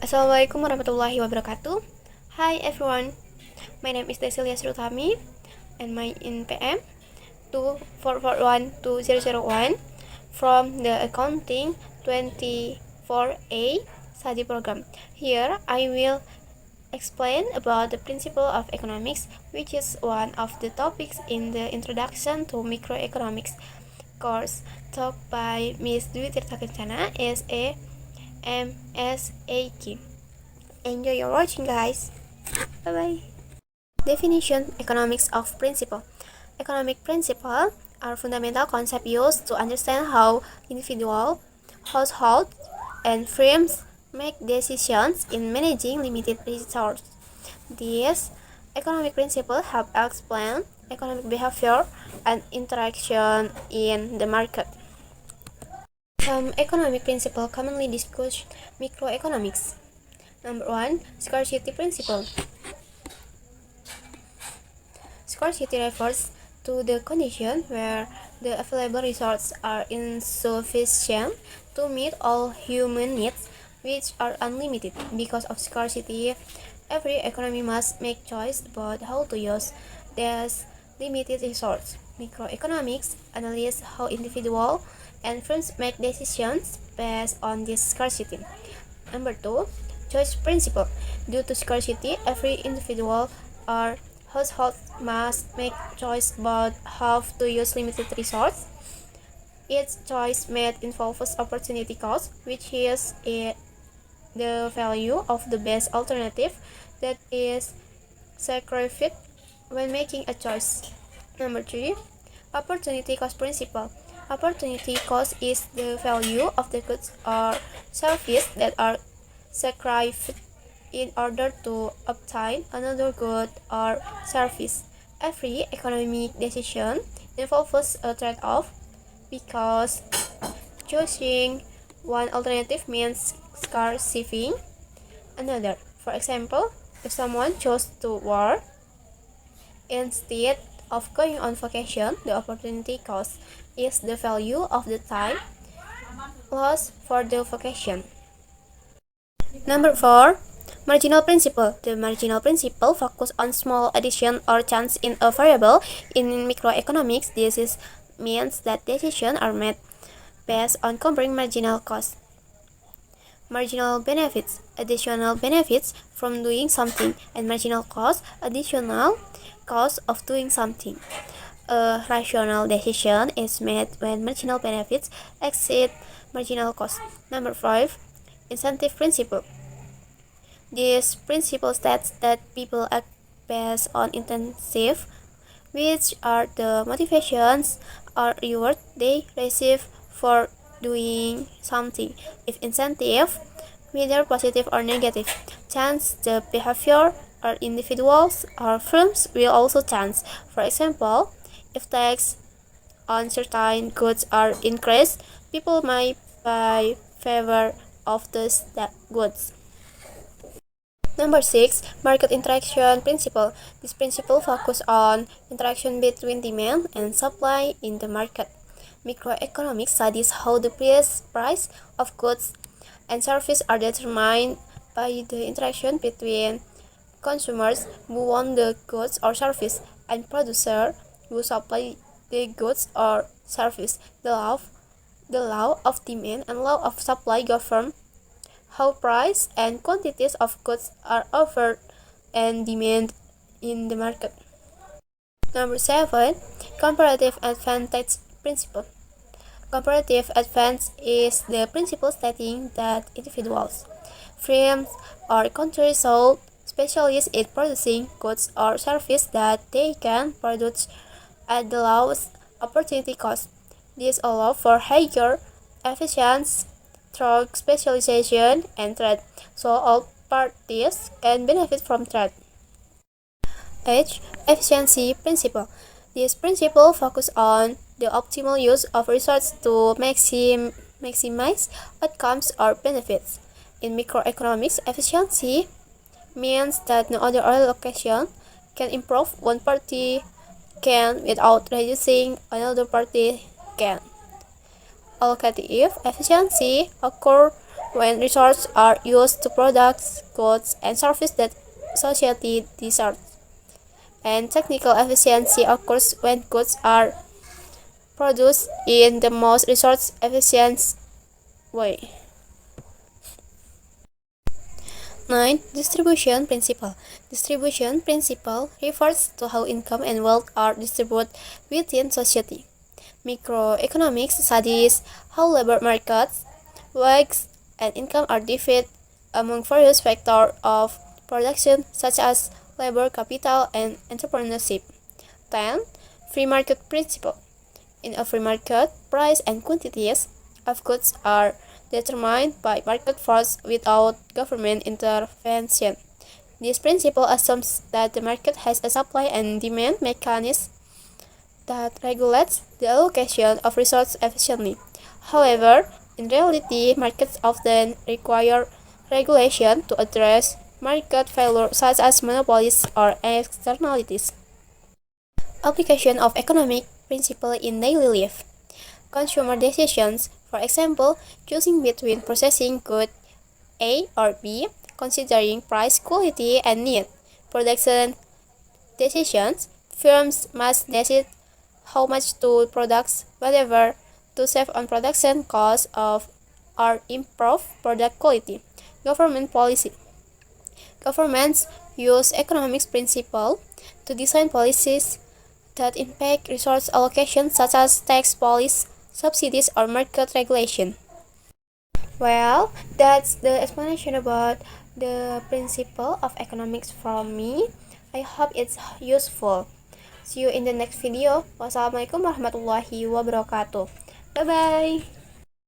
Assalamualaikum warahmatullahi wabarakatuh. Hi everyone, my name is Desilia Srutami and my NPM 2441201 from the Accounting 24A study program. Here I will explain about the principle of economics, which is one of the topics in the Introduction to Microeconomics course taught by Ms. Dwi Tirta Kencana as a MSAK. Enjoy your watching, guys. Bye bye. Definition: economics of principle. Economic principles are fundamental concepts used to understand how individual, households, and firms make decisions in managing limited resources. These economic principles help explain economic behavior and interaction in the market. Some economic principles commonly discussed microeconomics. Number 1. Scarcity principle. Scarcity refers to the condition where the available resources are insufficient to meet all human needs, which are unlimited. Because of scarcity, every economy must make choice about how to use these limited resources. Microeconomics analyzes how individuals and firms make decisions based on this scarcity. Number 2. Choice principle. Due to scarcity, every individual or household must make choice about how to use limited resources. Each choice made involves opportunity cost, which is the value of the best alternative that is sacrificed when making a choice. Number 3. Opportunity cost principle. Opportunity cost is the value of the goods or services that are sacrificed in order to obtain another good or service. Every economic decision involves a trade-off because choosing one alternative means scarcifying another. For example, if someone chose to work instead of going on vacation, the opportunity cost is the value of the time lost for the vacation. Number 4. Marginal principle. The marginal principle focuses on small addition or change in a variable. In microeconomics, means that decisions are made based on comparing marginal costs. Marginal benefits. Additional benefits from doing something, and marginal cost. Additional cost of doing something. A rational decision is made when marginal benefits exceed marginal cost. Number 5. Incentive principle. This principle states that people act based on incentives, which are the motivations or reward they receive for doing something. If incentive, whether positive or negative, change the behavior, or individuals or firms will also change. For example, if tax on certain goods are increased, people might buy favor of those goods. Number 6. Market interaction principle. This principle focuses on interaction between demand and supply in the market. Microeconomics studies how the price of goods and services are determined by the interaction between consumers who want the goods or service and producers who supply the goods or service. The law of demand and law of supply govern how price and quantities of goods are offered and demanded in the market. Number 7. Comparative advantage principle. Comparative advantage is the principle stating that individuals, firms, or countries should specialize in producing goods or services that they can produce at the lowest opportunity cost. This allows for higher efficiency through specialization and trade, so all parties can benefit from trade. H. Efficiency principle. This principle focuses on the optimal use of resources to maximize outcomes or benefits. In microeconomics, efficiency means that no other allocation can improve one party can without reducing another party can. Allocative efficiency occurs when resources are used to produce goods and services that society deserves. And technical efficiency occurs when goods are produced in the most resource efficient way. 9. Distribution principle. Distribution principle refers to how income and wealth are distributed within society. Microeconomics studies how labor markets, wages, and income are divided among various factors of production such as labor, capital, and entrepreneurship. 10. Free market principle. In a free market, price and quantities of goods are determined by market force without government intervention. This principle assumes that the market has a supply and demand mechanism that regulates the allocation of resources efficiently. However, in reality, markets often require regulation to address market failure such as monopolies or externalities. Application of economic principle in daily life. Consumer decisions, for example, choosing between processing good A or B, considering price, quality, and need. Production decisions, firms must decide how much to produce, whatever, to save on production costs or improve product quality. Government policy. Governments use economics principle to design policies that impact resource allocation such as tax policies, subsidies, or market regulation. Well, that's the explanation about the principle of economics from me. I hope it's useful. See you in the next video. Wassalamualaikum warahmatullahi wabarakatuh. Bye bye.